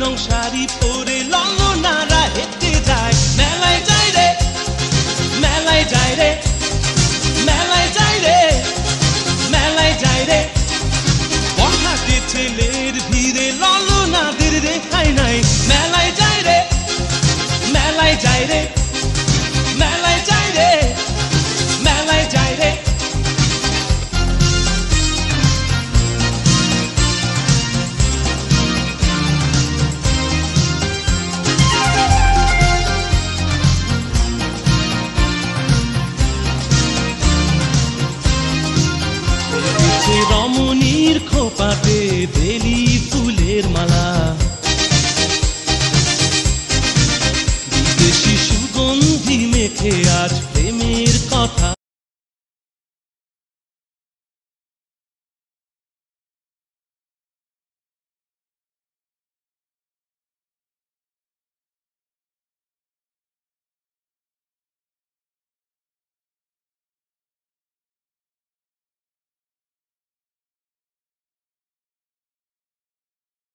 রং শাড়ি পরে ললনারা হেঁটে যায় মেলায় যায় রে মেলায় যায় রে মেলায় যায় রে মেলায় যায় রে বড়হাটে ছেলের ভিড়ে ললনাদের রেখাই নাই মেলায় যায় রে মেলায় যায় রে মেলায় যায় রে মেলায় যায় রে রমণীর খোপাতে বেলি